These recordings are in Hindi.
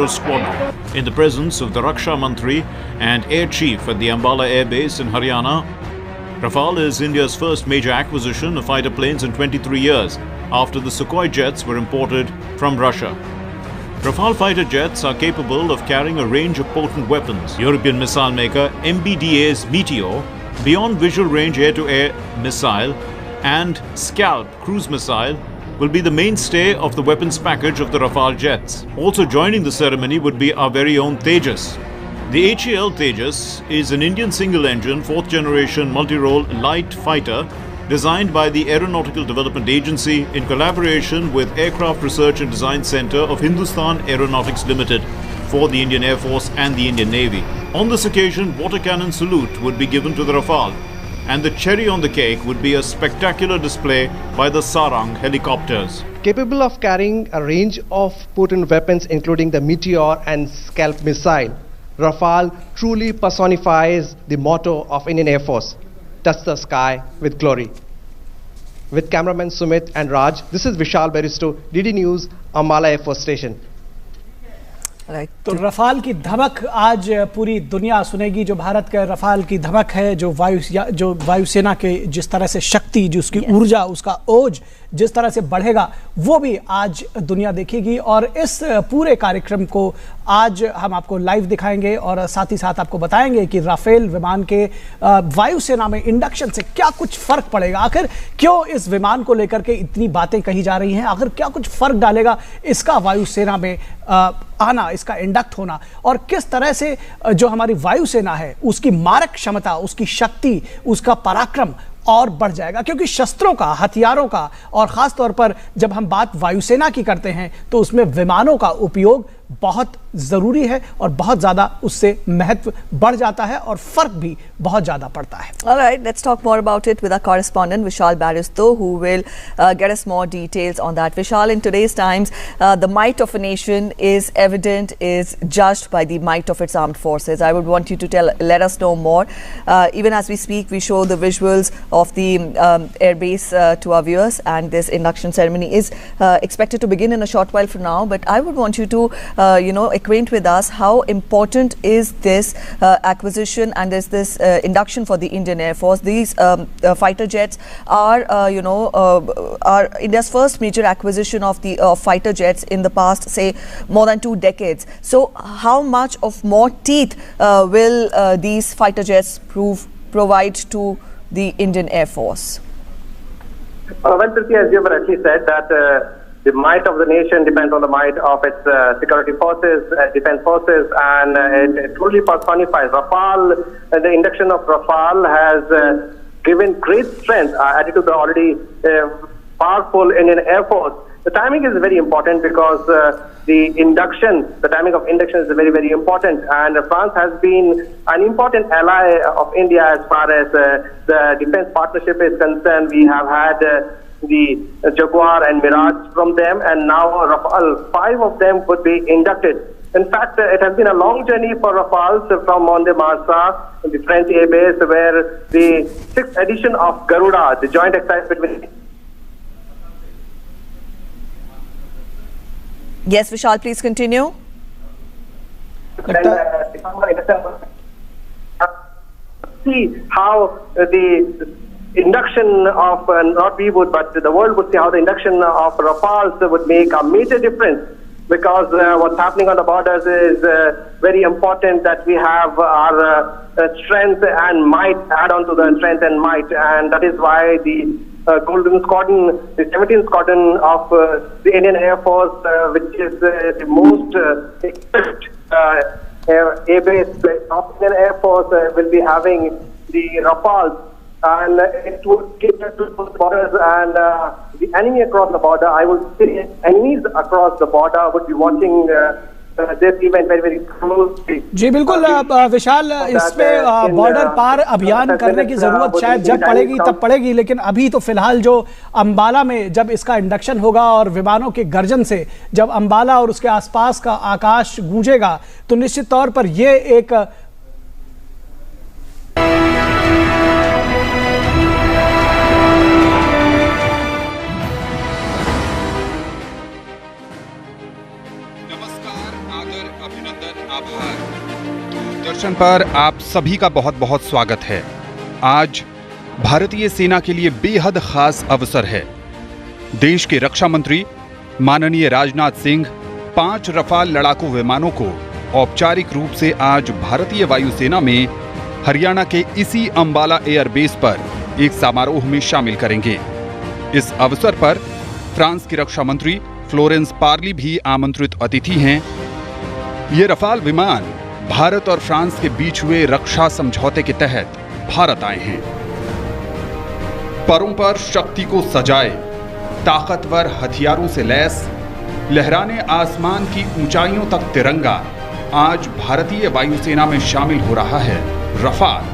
Aero Squadron. In the presence of the Raksha Mantri and Air Chief at the Ambala Air Base in Haryana, Rafale is India's first major acquisition of fighter planes in 23 years after the Sukhoi jets were imported from Russia. Rafale fighter jets are capable of carrying a range of potent weapons. European missile maker MBDA's Meteor, beyond visual range air-to-air missile, and Scalp cruise missile will be the mainstay of the weapons package of the Rafale jets. Also joining the ceremony would be our very own Tejas. The HAL Tejas is an Indian single-engine, fourth-generation multi-role light fighter designed by the Aeronautical Development Agency in collaboration with Aircraft Research and Design Centre of Hindustan Aeronautics Limited for the Indian Air Force and the Indian Navy. On this occasion, water cannon salute would be given to the Rafale, and the cherry on the cake would be a spectacular display by the Sarang helicopters. Capable of carrying a range of potent weapons including the Meteor and Scalp missile, Rafale truly personifies the motto of Indian Air Force, touch the sky with glory. With cameraman Sumit and Raj, this is Vishal Beristo, DD News, Ambala Air Force Station. तो रफाल की धमक आज पूरी दुनिया सुनेगी। जो भारत का रफाल की धमक है, जो वायुसेना के जिस तरह से शक्ति, जो उसकी ऊर्जा, उसका ओज जिस तरह से बढ़ेगा, वो भी आज दुनिया देखेगी। और इस पूरे कार्यक्रम को आज हम आपको लाइव दिखाएंगे और साथ ही साथ आपको बताएंगे कि राफेल विमान के वायुसेना में इंडक्शन से क्या कुछ फर्क पड़ेगा, आखिर क्यों इस विमान को लेकर के इतनी बातें कही जा रही हैं, आखिर क्या कुछ फर्क डालेगा इसका वायुसेना में आना, इसका इंडक्ट होना, और किस तरह से जो हमारी वायुसेना है उसकी मारक क्षमता, उसकी शक्ति, उसका पराक्रम और बढ़ जाएगा। क्योंकि शस्त्रों का, हथियारों का, और ख़ास तौर पर जब हम बात वायुसेना की करते हैं तो उसमें विमानों का उपयोग बहुत ज़रूरी है और बहुत ज़्यादा उससे महत्व बढ़ जाता है और फ़र्क भी बहुत ज़्यादा पड़ता है। All right, let's talk more about it with our correspondent Vishal Baristo, who will get us more details on that. Vishal, in today's times, the might of a nation is evident, is judged by the might of its armed forces. I would want you to let us know more. Even as we speak, we show the visuals of the airbase to our viewers, and this induction ceremony is expected to begin in a short while from now. But I would want you to acquaint with us how important is this acquisition and is this induction for the Indian Air Force. These fighter jets are are India's first major acquisition of the fighter jets in the past, say, more than 2 decades. So how much of more teeth will these fighter jets provide to the Indian Air Force? Well, Priti, as you have rightly said, that the might of the nation depends on the might of its security forces, defense forces, and it truly personifies. Rafale, the induction of Rafale has given great strength added to the already powerful Indian Air Force. The timing is very important because the timing of induction is very, very important. And France has been an important ally of India as far as the defense partnership is concerned. We have had the Jaguar and Mirage from them, and now Rafale, 5 of them would be inducted. In fact, it has been a long journey for Rafales from Mont-de-Marsan, the French air base, where the 6th edition of Garuda, the joint exercise between... Yes, Vishal, please continue. See how the induction of, not we would, but the world would see how the induction of Rafales would make a major difference, because what's happening on the borders is very important that we have our strength and might add on to the strength and might, and that is why the Golden Squadron, the 17th Squadron of the Indian Air Force, which is the most equipped air base of Indian Air Force, will be having the Rafales, and it would cater to the borders and the enemy across the border. I would say enemies across the border would be watching this event very, very closely. जी बिल्कुल विशाल, इसमें बॉर्डर पार अभियान करने की जरूरत शायद जब पड़ेगी तब पड़ेगी, लेकिन अभी तो फिलहाल जो अंबाला में जब इसका इंडक्शन होगा और विमानों के गर्जन से जब अंबाला और उसके आसपास का आकाश गूंजेगा, तो निश्चित तौर पर ये एक आभार। दूरदर्शन पर आप सभी का बहुत बहुत स्वागत है। आज भारतीय सेना के लिए बेहद खास अवसर है। देश के रक्षा मंत्री माननीय राजनाथ सिंह 5 रफाल लड़ाकू विमानों को औपचारिक रूप से आज भारतीय वायुसेना में हरियाणा के इसी अंबाला एयरबेस पर एक समारोह में शामिल करेंगे। इस अवसर पर फ्रांस की रक्षा मंत्री फ्लोरेंस पार्ली भी आमंत्रित अतिथि हैं। ये रफाल विमान भारत और फ्रांस के बीच हुए रक्षा समझौते के तहत भारत आए हैं। परों पर शक्ति को सजाए ताकतवर हथियारों से लैस लहराने आसमान की ऊंचाइयों तक तिरंगा आज भारतीय वायुसेना में शामिल हो रहा है रफाल।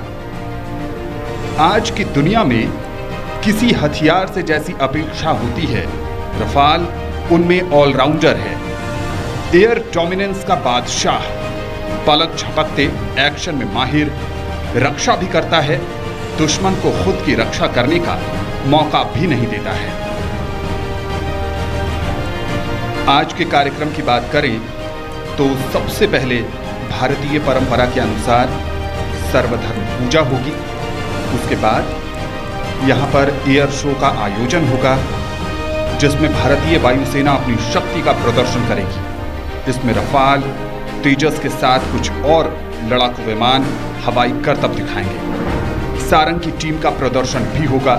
आज की दुनिया में किसी हथियार से जैसी अपेक्षा होती है, रफाल उनमें ऑलराउंडर है। एयर डोमिनेंस का बादशाह, पलक झपकते एक्शन में माहिर, रक्षा भी करता है, दुश्मन को खुद की रक्षा करने का मौका भी नहीं देता है। आज के कार्यक्रम की बात करें तो सबसे पहले भारतीय परंपरा के अनुसार सर्वधर्म पूजा होगी। उसके बाद यहां पर एयर शो का आयोजन होगा जिसमें भारतीय वायुसेना अपनी शक्ति का प्रदर्शन करेगी। इसमें रफाल, तेजस के साथ कुछ और लड़ाकू विमान हवाई करतब दिखाएंगे। सारंग की टीम का प्रदर्शन भी होगा।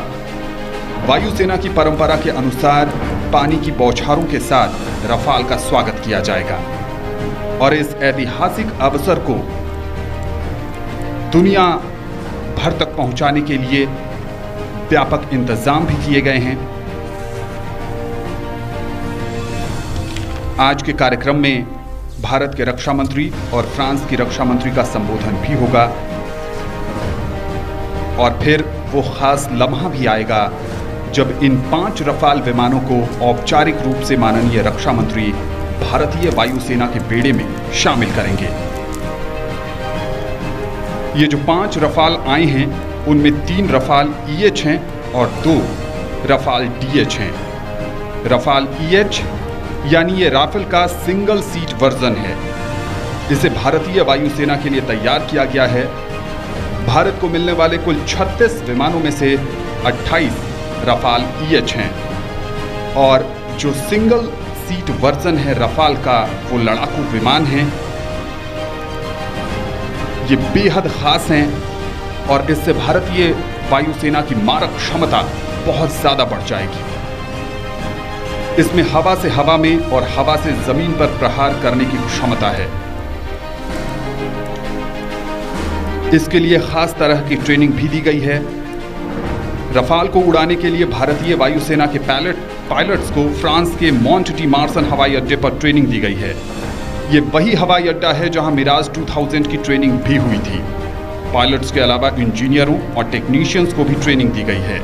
वायुसेना की परंपरा के अनुसार पानी की बौछारों के साथ रफाल का स्वागत किया जाएगा और इस ऐतिहासिक अवसर को दुनिया भर तक पहुंचाने के लिए व्यापक इंतजाम भी किए गए हैं। आज के कार्यक्रम में भारत के रक्षा मंत्री और फ्रांस की रक्षा मंत्री का संबोधन भी होगा और फिर वो खास लम्हा भी आएगा जब इन 5 रफाल विमानों को औपचारिक रूप से माननीय रक्षा मंत्री भारतीय वायुसेना के बेड़े में शामिल करेंगे। ये जो 5 रफाल आए हैं उनमें 3 रफाल EH हैं और 2 रफाल DH हैं। रफाल EH यानी ये राफेल का सिंगल सीट वर्जन है। इसे भारतीय वायुसेना के लिए तैयार किया गया है। भारत को मिलने वाले कुल 36 विमानों में से 28 रफाल EH हैं और जो सिंगल सीट वर्जन है रफाल का वो लड़ाकू विमान है। ये बेहद खास हैं और इससे भारतीय वायुसेना की मारक क्षमता बहुत ज्यादा बढ़ जाएगी। इसमें हवा से हवा में और हवा से जमीन पर प्रहार करने की क्षमता है। इसके लिए खास तरह की ट्रेनिंग भी दी गई है। रफाल को उड़ाने के लिए भारतीय वायुसेना के पायलट्स को फ्रांस के मॉन्ट डी मार्सन हवाई अड्डे पर ट्रेनिंग दी गई है। ये वही हवाई अड्डा है जहां मिराज 2000 की ट्रेनिंग भी हुई थी। पायलट्स के अलावा इंजीनियरों और टेक्नीशियंस को भी ट्रेनिंग दी गई है।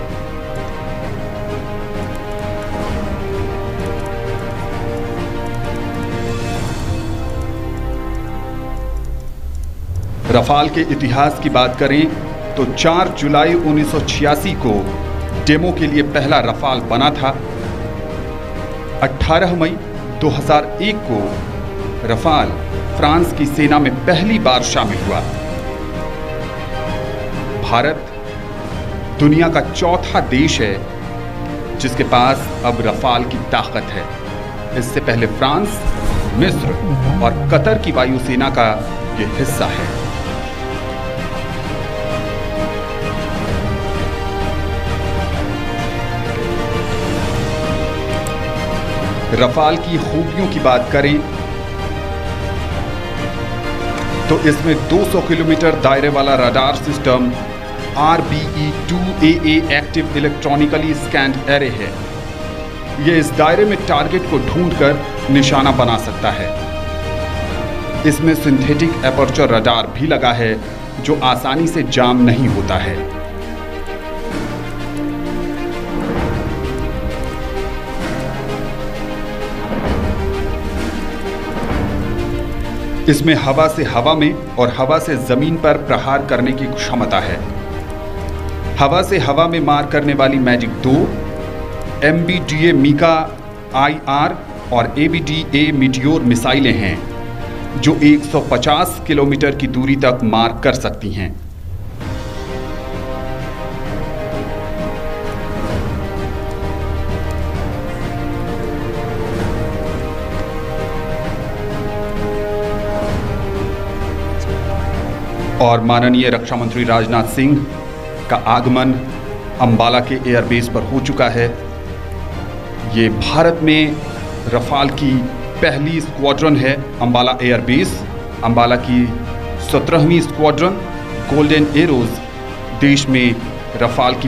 रफाल के इतिहास की बात करें तो 4 जुलाई 1986 को डेमो के लिए पहला रफाल बना था। 18 मई 2001 को रफाल फ्रांस की सेना में पहली बार शामिल हुआ। भारत दुनिया का चौथा देश है जिसके पास अब रफाल की ताकत है। इससे पहले फ्रांस, मिस्र और कतर की वायुसेना का ये हिस्सा है। रफाल की खूबियों की बात करें तो इसमें 200 किलोमीटर दायरे वाला radar system RBE-2AA active electronically scanned array है। यह इस दायरे में टारगेट को ढूंढकर निशाना बना सकता है। इसमें सिंथेटिक एपर्चर रडार भी लगा है जो आसानी से जाम नहीं होता है। इसमें हवा से हवा में और हवा से जमीन पर प्रहार करने की क्षमता है। हवा से हवा में मार करने वाली मैजिक 2, MBDA मीका IR और ABDA मीटियोर मिसाइलें हैं जो 150 किलोमीटर की दूरी तक मार कर सकती हैं। और माननीय रक्षा मंत्री राजनाथ सिंह का आगमन अंबाला के एयरबेस पर हो चुका है। ये भारत में रफाल की पहली स्क्वाड्रन है। अंबाला एयरबेस, अंबाला की 17वीं स्क्वाड्रन गोल्डन एरोज देश में रफाल की